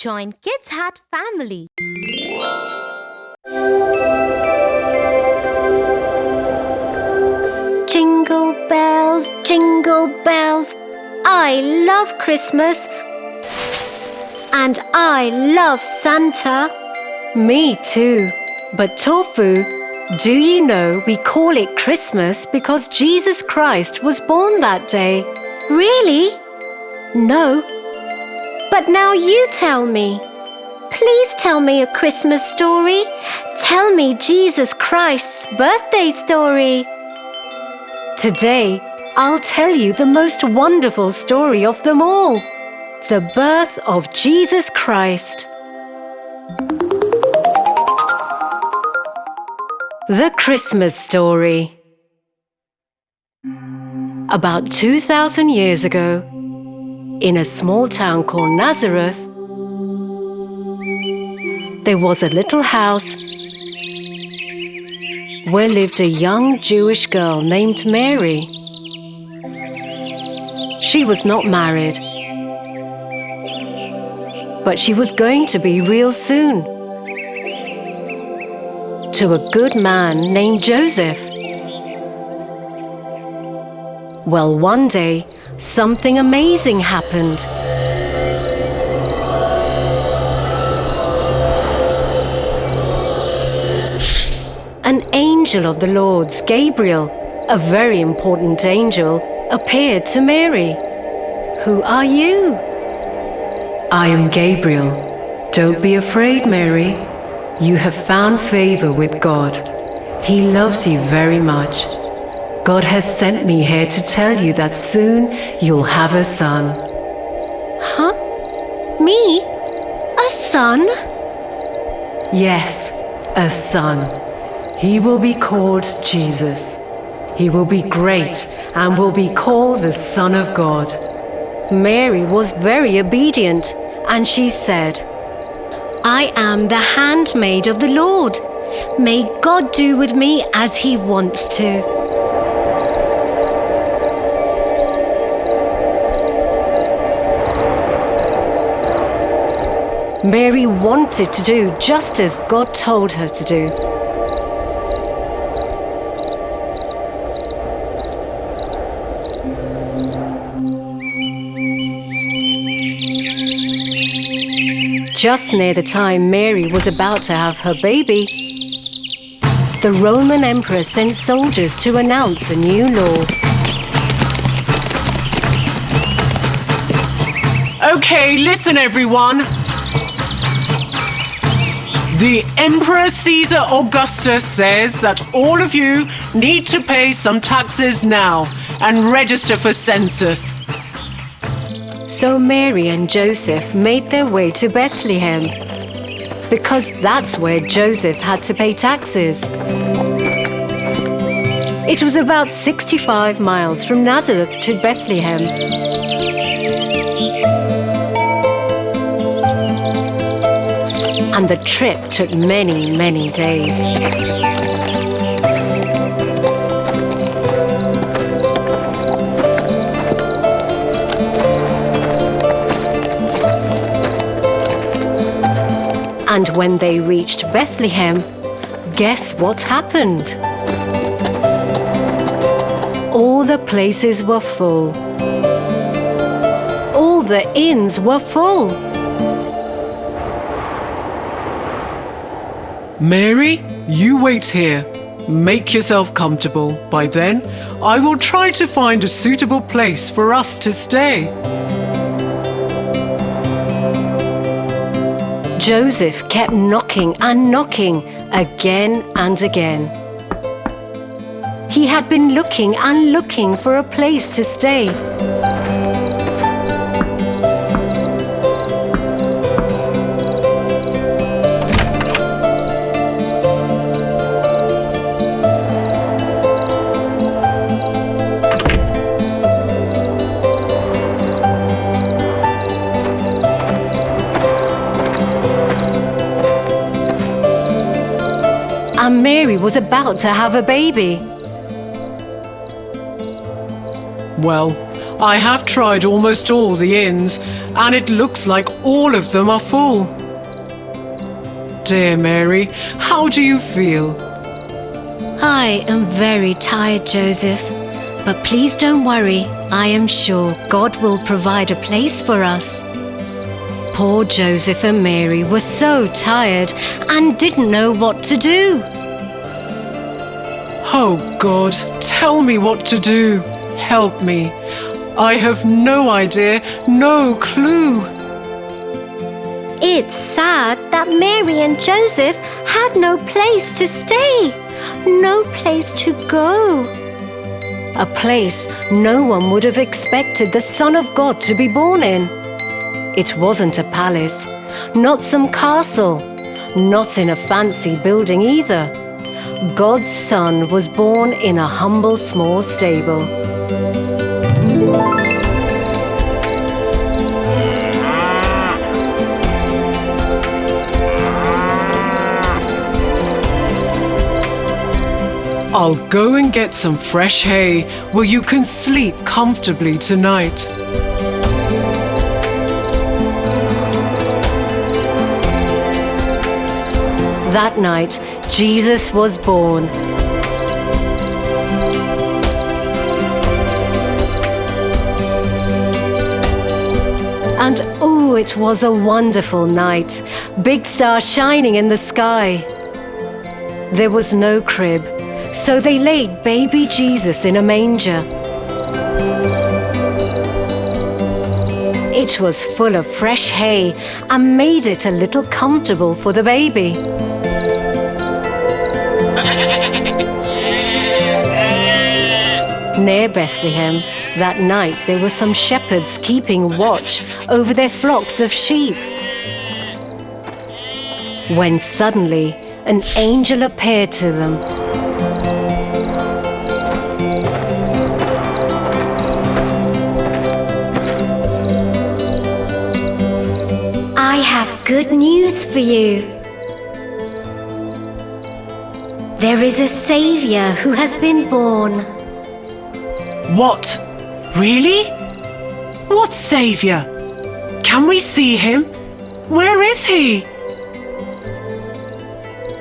Join Kids Hat family. Jingle bells, I love Christmas and I love Santa. Me too. But Tofu, do you know we call it Christmas because Jesus Christ was born that day? Really? No. But now you tell me. Please tell me a Christmas story. Tell me Jesus Christ's birthday story. Today, I'll tell you the most wonderful story of them all. The birth of Jesus Christ. The Christmas story. About 2,000 years ago, in a small town called Nazareth, there was a little house where lived a young Jewish girl named Mary. She was not married, but she was going to be real soon, to a good man named Joseph. Well, one day, something amazing happened. An angel of the Lord's, Gabriel, a very important angel, appeared to Mary. Who are you? I am Gabriel. Don't be afraid, Mary. You have found favor with God. He loves you very much. God has sent me here to tell you that soon you'll have a son. Huh? Me? A son? Yes, a son. He will be called Jesus. He will be great and will be called the Son of God. Mary was very obedient, and she said, I am the handmaid of the Lord. May God do with me as He wants to. Mary wanted to do just as God told her to do. Just near the time Mary was about to have her baby, the Roman Emperor sent soldiers to announce a new law. Okay, listen everyone. The Emperor Caesar Augustus says that all of you need to pay some taxes now and register for census. So Mary and Joseph made their way to Bethlehem, because that's where Joseph had to pay taxes. It was about 65 miles from Nazareth to Bethlehem. And the trip took many, many days. And when they reached Bethlehem, guess what happened? All the places were full. All the inns were full. Mary, you wait here. Make yourself comfortable. By then, I will try to find a suitable place for us to stay. Joseph kept knocking and knocking again and again. He had been looking and looking for a place to stay. And Mary was about to have a baby. Well, I have tried almost all the inns, and it looks like all of them are full. Dear Mary, how do you feel? I am very tired, Joseph. But please don't worry. I am sure God will provide a place for us. Poor Joseph and Mary were so tired and didn't know what to do. Oh God, tell me what to do. Help me. I have no idea, no clue. It's sad that Mary and Joseph had no place to stay, no place to go. A place no one would have expected the Son of God to be born in. It wasn't a palace, not some castle, not in a fancy building either. God's Son was born in a humble small stable. I'll go and get some fresh hay where you can sleep comfortably tonight. That night, Jesus was born. And oh, it was a wonderful night. Big stars shining in the sky. There was no crib, so they laid baby Jesus in a manger. It was full of fresh hay and made it a little comfortable for the baby. Near Bethlehem, that night there were some shepherds keeping watch over their flocks of sheep. When suddenly an angel appeared to them. I have good news for you. There is a Savior who has been born. What? Really? What Saviour? Can we see him? Where is he?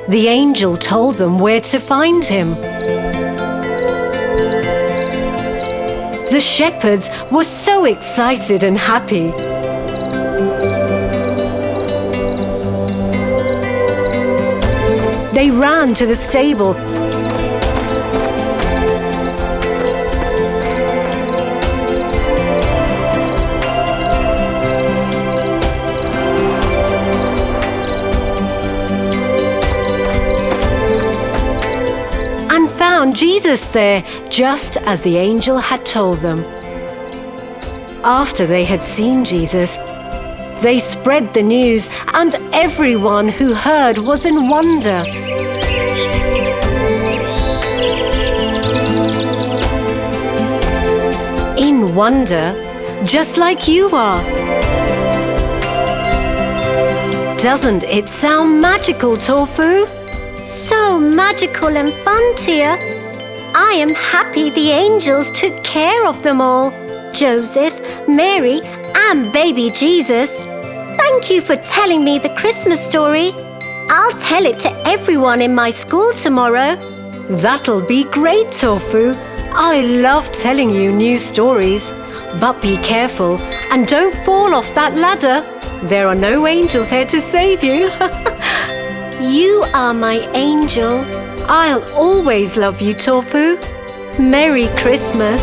The angel told them where to find him. The shepherds were so excited and happy. They ran to the stable and found Jesus there, just as the angel had told them. After they had seen Jesus, they spread the news, and everyone who heard was in wonder. In wonder, just like you are. Doesn't it sound magical, Tofu? So magical and fun, Tia. I am happy the angels took care of them all. Joseph, Mary, and baby Jesus. Thank you for telling me the Christmas story. I'll tell it to everyone in my school tomorrow. That'll be great, Tofu. I love telling you new stories. But be careful and don't fall off that ladder. There are no angels here to save you. You are my angel. I'll always love you, Tofu. Merry Christmas.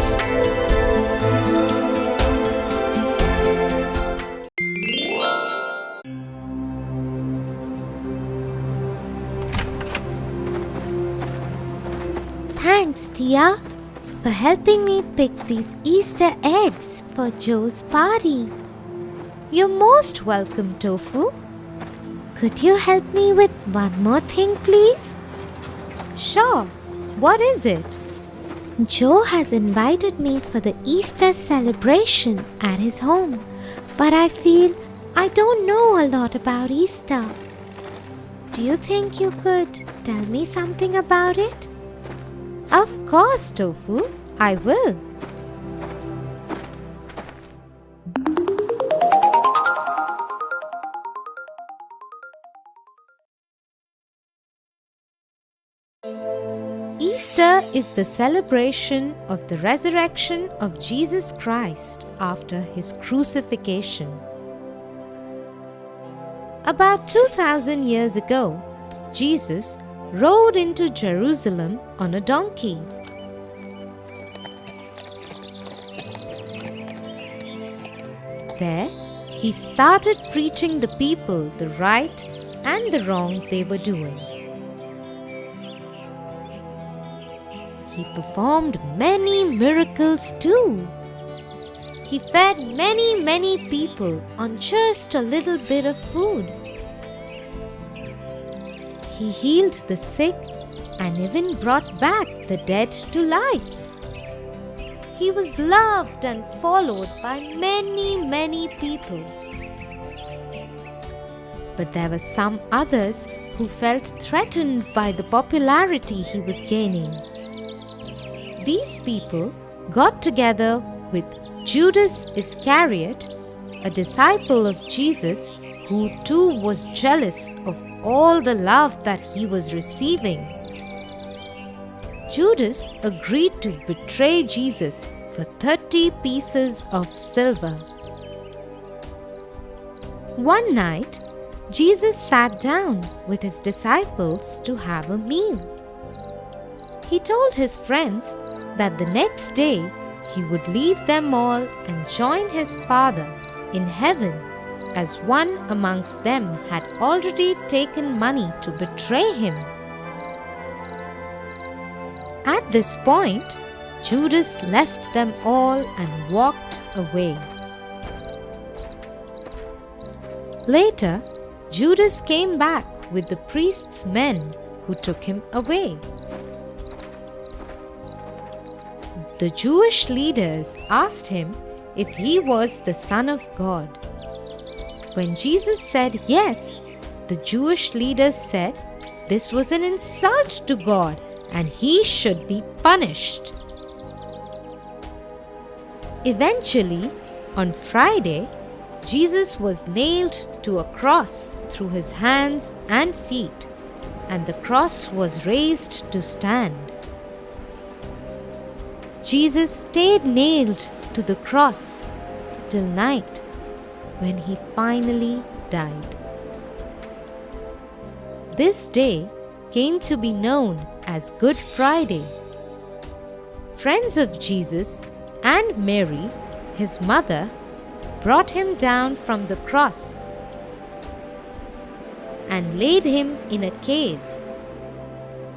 Thanks, Tia, for helping me pick these Easter eggs for Joe's party. You're most welcome, Tofu. Could you help me with one more thing, please? Sure. What is it? Joe has invited me for the Easter celebration at his home, but I feel I don't know a lot about Easter. Do you think you could tell me something about it? Of course, Tofu, I will. Easter is the celebration of the resurrection of Jesus Christ after his crucifixion. About 2000 years ago, Jesus rode into Jerusalem on a donkey. There, he started preaching the people the right and the wrong they were doing. He performed many miracles too. He fed many people on just a little bit of food. He healed the sick and even brought back the dead to life. He was loved and followed by many people. But there were some others who felt threatened by the popularity he was gaining. These people got together with Judas Iscariot, a disciple of Jesus who too was jealous of all the love that he was receiving. Judas agreed to betray Jesus for 30 pieces of silver. One night, Jesus sat down with his disciples to have a meal. He told his friends that the next day he would leave them all and join his Father in heaven, as one amongst them had already taken money to betray him. At this point, Judas left them all and walked away. Later, Judas came back with the priest's men who took him away. The Jewish leaders asked him if he was the Son of God. When Jesus said yes, the Jewish leaders said this was an insult to God and he should be punished. Eventually, on Friday, Jesus was nailed to a cross through his hands and feet, and the cross was raised to stand. Jesus stayed nailed to the cross till night, when he finally died. This day came to be known as Good Friday. Friends of Jesus and Mary, his mother, brought him down from the cross and laid him in a cave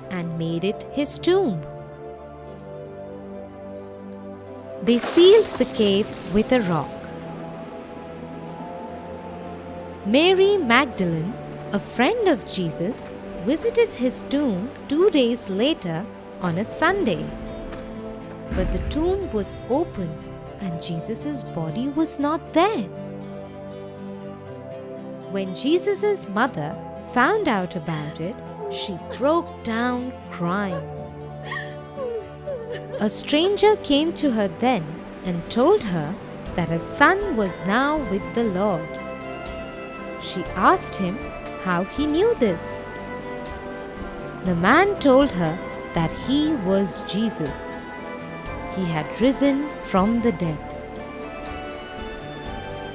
and made it his tomb. They sealed the cave with a rock. Mary Magdalene, a friend of Jesus, visited his tomb 2 days later on a Sunday. But the tomb was open and Jesus' body was not there. When Jesus' mother found out about it, she broke down crying. A stranger came to her then and told her that her son was now with the Lord. She asked him how he knew this. The man told her that he was Jesus. He had risen from the dead.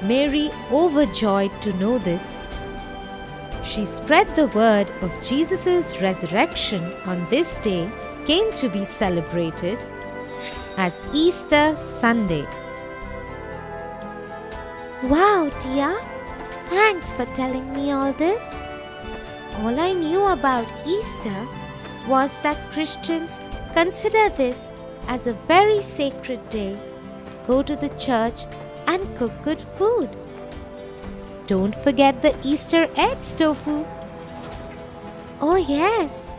Mary, overjoyed to know this, she spread the word of Jesus' resurrection on this day came to be celebrated as Easter Sunday. Wow, Tia! Thanks for telling me all this. All I knew about Easter was that Christians consider this as a very sacred day, go to the church and cook good food. Don't forget the Easter eggs, Tofu. Oh yes,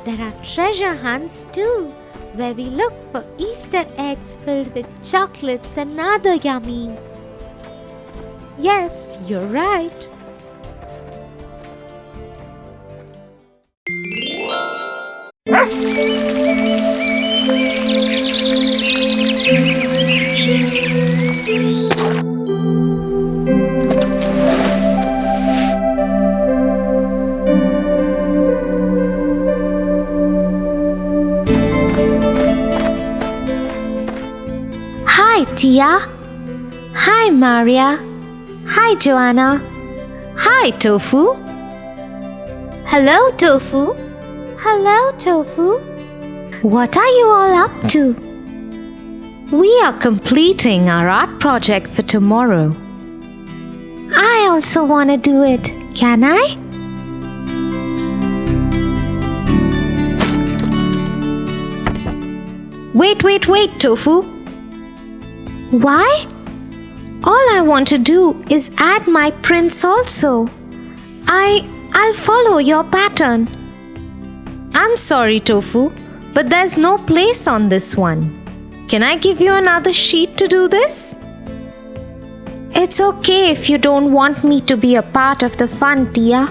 there are treasure hunts too, where we look for Easter eggs filled with chocolates and other yummies. Yes, you're right. Tia. Hi, Maria. Hi, Joanna. Hi, Tofu. Hello, Tofu. Hello, Tofu. What are you all up to? We are completing our art project for tomorrow. I also want to do it. Can I? Wait, Tofu. Why? All I want to do is add my prints also. I'll follow your pattern. I'm sorry, Tofu, but there's no place on this one. Can I give you another sheet to do this? It's okay if you don't want me to be a part of the fun, Tia.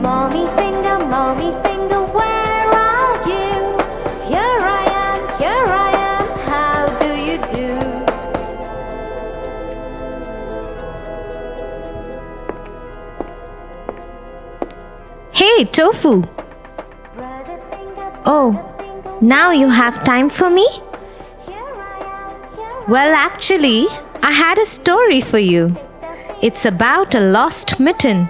Mommy finger, where are you? Here I am, how do you do? Hey, Tofu. Brother finger, Oh, now you have time for me? Well, actually, I had a story for you. It's about a lost mitten.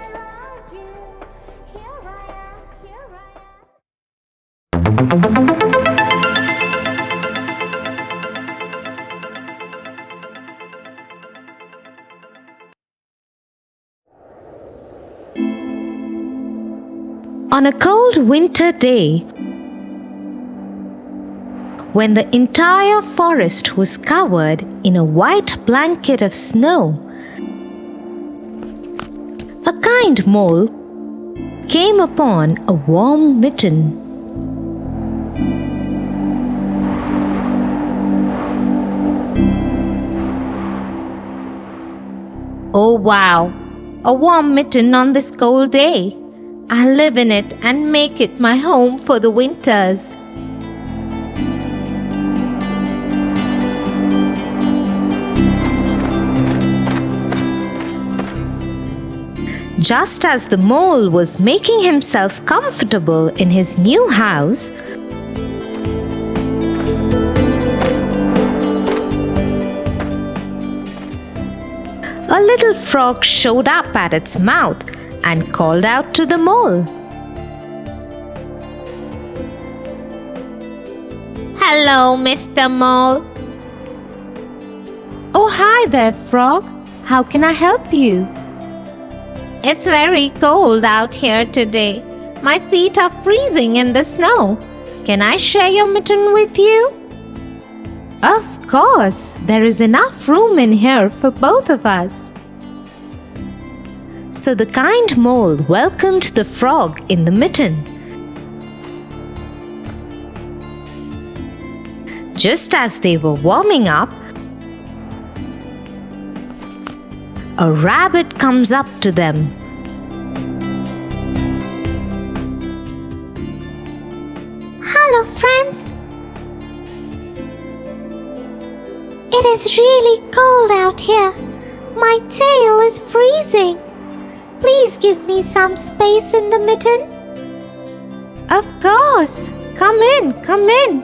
On a cold winter day, when the entire forest was covered in a white blanket of snow, a kind mole came upon a warm mitten. Oh wow, a warm mitten on this cold day. I'll live in it and make it my home for the winters. Just as the mole was making himself comfortable in his new house, a little frog showed up at its mouth and called out to the mole. Hello, Mr. Mole. Oh, hi there, frog. How can I help you? It's very cold out here today. My feet are freezing in the snow. Can I share your mitten with you? Of course, there is enough room in here for both of us. So the kind mole welcomed the frog in the mitten. Just as they were warming up, a rabbit comes up to them. Hello, friends. It is really cold out here. My tail is freezing. Please give me some space in the mitten. Of course, come in, come in.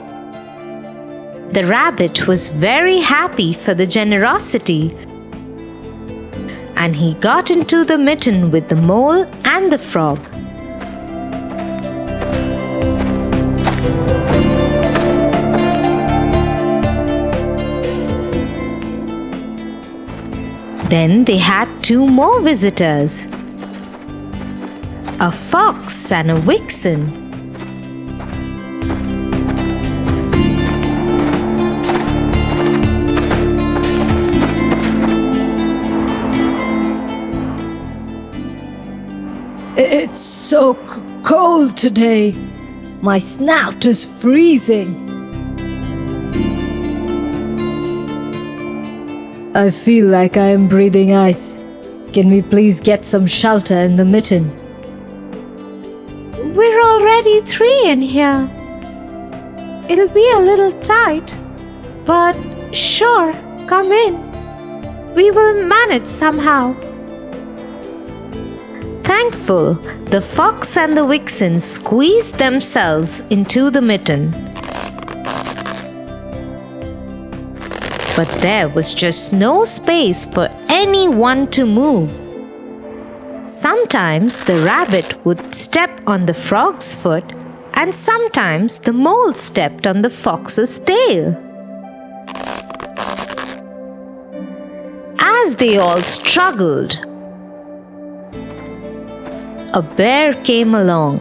The rabbit was very happy for the generosity, and he got into the mitten with the mole and the frog. Then they had two more visitors, a fox and a vixen. It's so cold today. My snout is freezing. I feel like I am breathing ice. Can we please get some shelter in the mitten? We're already 3 in here. It'll be a little tight, but sure, come in. We will manage somehow. Thankful, the fox and the vixen squeezed themselves into the mitten. But there was just no space for anyone to move. Sometimes the rabbit would step on the frog's foot, and sometimes the mole stepped on the fox's tail. As they all struggled, a bear came along.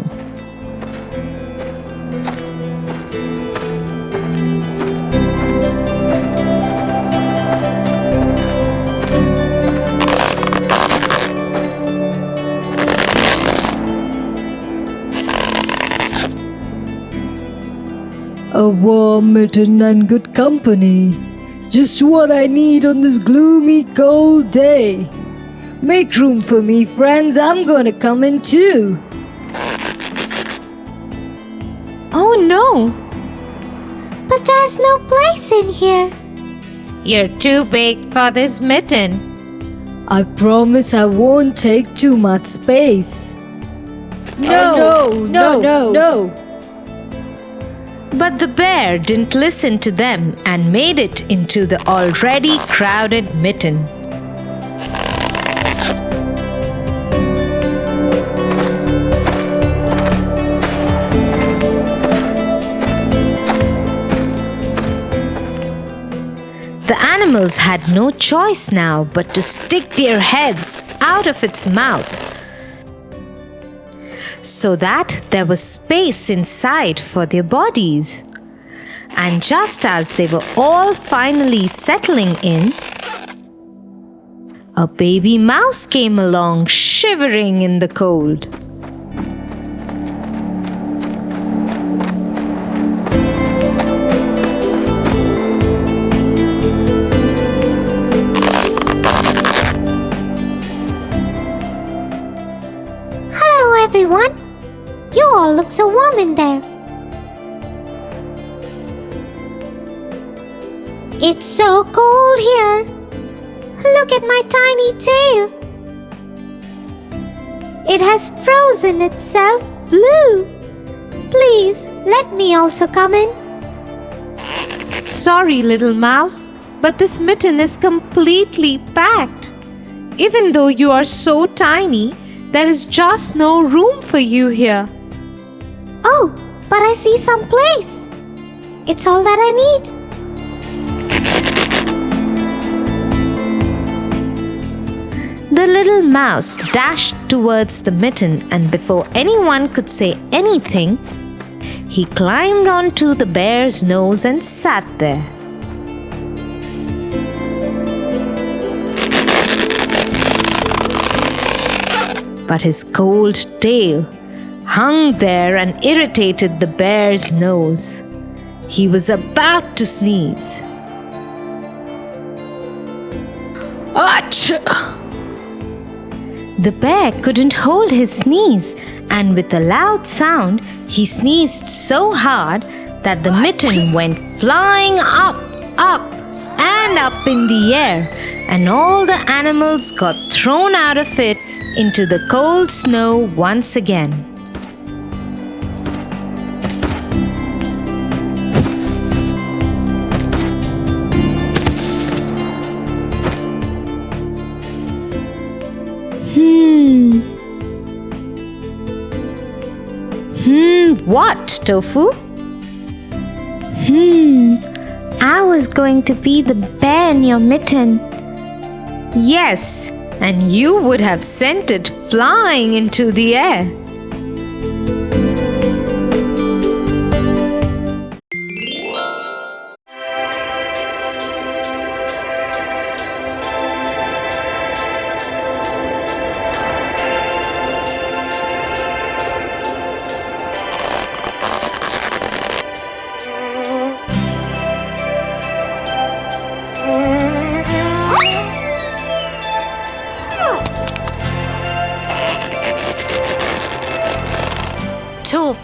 A warm mitten and good company. Just what I need on this gloomy, cold day. Make room for me, friends. I'm gonna come in too. Oh no! But there's no place in here. You're too big for this mitten. I promise I won't take too much space. No. But the bear didn't listen to them and made it into the already crowded mitten. The animals had no choice now but to stick their heads out of its mouth, so that there was space inside for their bodies. And just as they were all finally settling in, a baby mouse came along, shivering in the cold. Hello everyone. You all look so warm in there. It's so cold here. Look at my tiny tail. It has frozen itself blue. Please let me also come in. Sorry, little mouse, but this mitten is completely packed. Even though you are so tiny, there is just no room for you here. Oh, but I see some place. It's all that I need. The little mouse dashed towards the mitten, and before anyone could say anything, he climbed onto the bear's nose and sat there. But his cold tail hung there and irritated the bear's nose. He was about to sneeze. Achoo! The bear couldn't hold his sneeze, and with a loud sound, he sneezed so hard that the mitten went flying up, and up in the air, and all the animals got thrown out of it into the cold snow once again. What, Tofu? I was going to be the bear in your mitten. Yes, and you would have sent it flying into the air.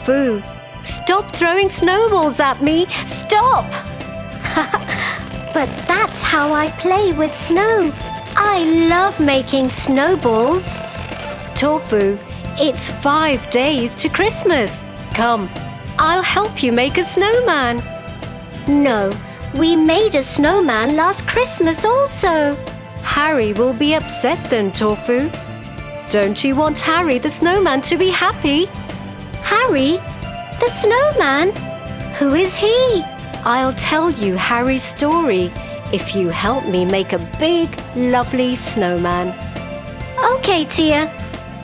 Tofu, stop throwing snowballs at me! Stop! But that's how I play with snow. I love making snowballs. Tofu, it's 5 days to Christmas. Come, I'll help you make a snowman. No, we made a snowman last Christmas also. Harry will be upset then, Tofu. Don't you want Harry the snowman to be happy? Harry? The snowman? Who is he? I'll tell you Harry's story if you help me make a big, lovely snowman. Okay, Tia.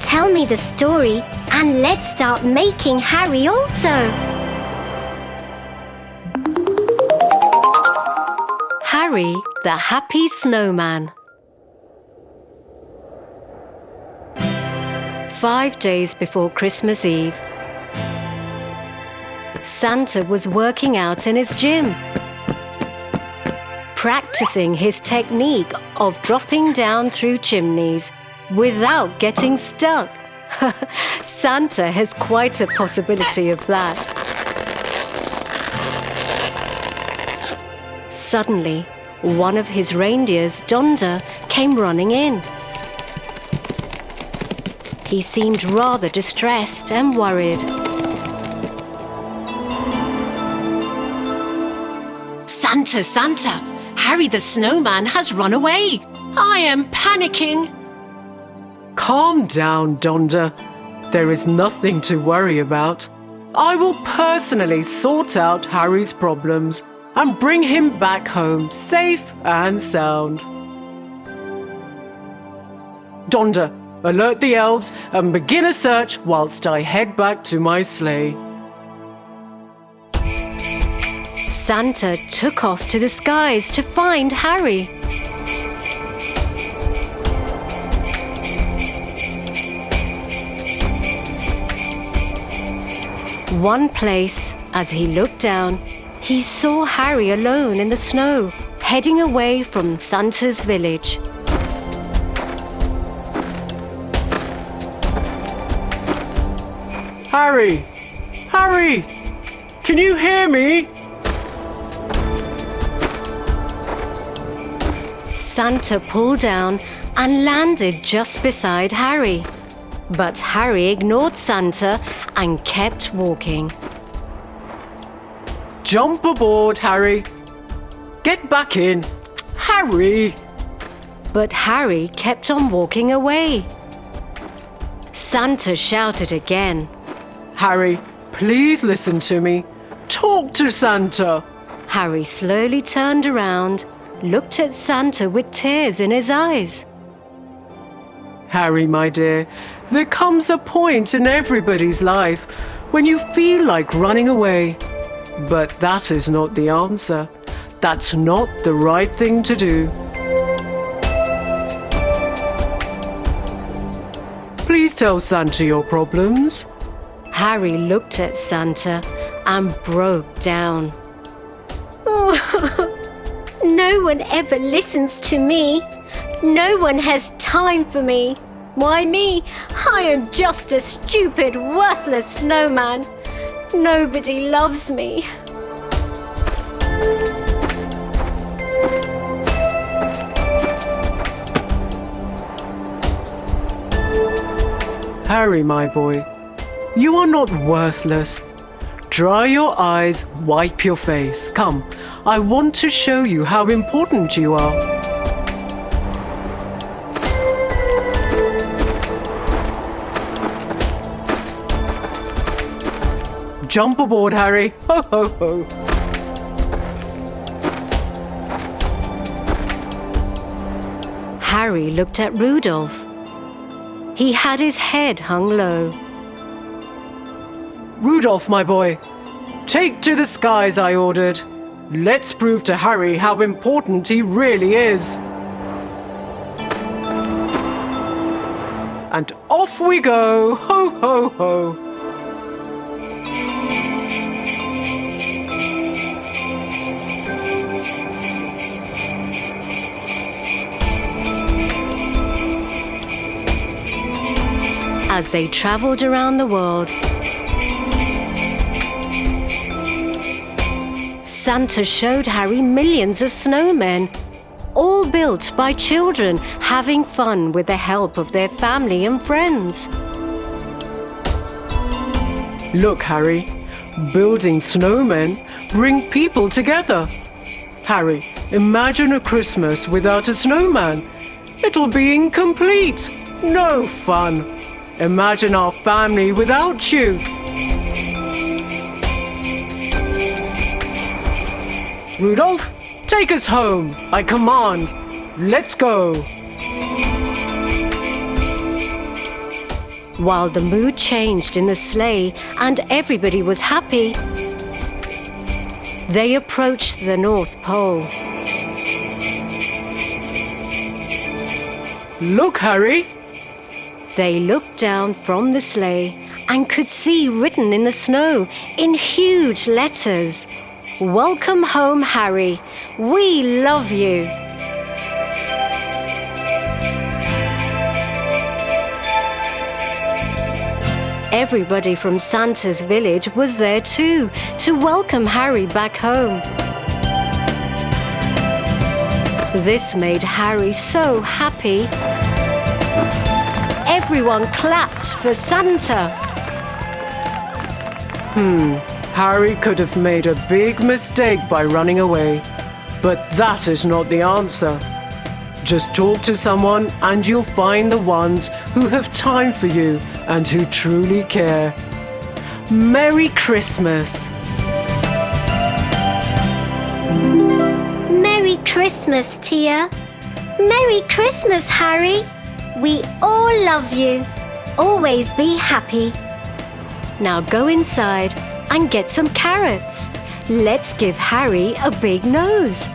Tell me the story and let's start making Harry also. Harry the Happy Snowman. 5 days before Christmas Eve, Santa was working out in his gym, practicing his technique of dropping down through chimneys without getting stuck. Santa has quite a possibility of that. Suddenly, one of his reindeers, Donda, came running in. He seemed rather distressed and worried. Santa, Santa! Harry the snowman has run away! I am panicking! Calm down, Donda. There is nothing to worry about. I will personally sort out Harry's problems and bring him back home safe and sound. Donda, alert the elves and begin a search whilst I head back to my sleigh. Santa took off to the skies to find Harry. One place, as he looked down, he saw Harry alone in the snow, heading away from Santa's village. Harry! Harry! Can you hear me? Santa pulled down and landed just beside Harry. But Harry ignored Santa and kept walking. Jump aboard, Harry. Get back in. Harry! But Harry kept on walking away. Santa shouted again. Harry, please listen to me. Talk to Santa. Harry slowly turned around, looked at Santa with tears in his eyes. Harry, my dear, there comes a point in everybody's life when you feel like running away. But that is not the answer. That's not the right thing to do. Please tell Santa your problems. Harry looked at Santa and broke down. No one ever listens to me. No one has time for me. Why me? I am just a stupid, worthless snowman. Nobody loves me. Harry, my boy, you are not worthless. Dry your eyes, wipe your face. Come, I want to show you how important you are. Jump aboard, Harry. Ho, ho, ho. Harry looked at Rudolph. He had his head hung low. Rudolph, my boy, take to the skies, I ordered. Let's prove to Harry how important he really is. And off we go. Ho, ho, ho. As they traveled around the world, Santa showed Harry millions of snowmen, all built by children having fun with the help of their family and friends. Look, Harry, building snowmen bring people together. Harry, imagine a Christmas without a snowman. It'll be incomplete. No fun. Imagine our family without you. Rudolph, take us home. I command. Let's go. While the mood changed in the sleigh and everybody was happy, they approached the North Pole. Look, Harry. They looked down from the sleigh and could see written in the snow in huge letters, "Welcome home, Harry. We love you." Everybody from Santa's village was there too to welcome Harry back home. This made Harry so happy. Everyone clapped for Santa. Harry could have made a big mistake by running away. But that is not the answer. Just talk to someone and you'll find the ones who have time for you and who truly care. Merry Christmas! Merry Christmas, Tia. Merry Christmas, Harry. We all love you. Always be happy. Now go inside and get some carrots. Let's give Harry a big nose.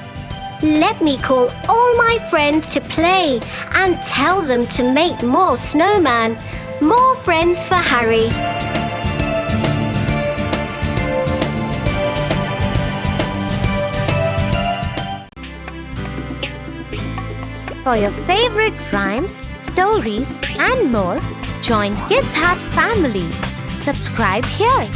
Let me call all my friends to play and tell them to make more snowman. More friends for Harry. For your favorite rhymes, stories, and more, join Kids Heart family. Subscribe here.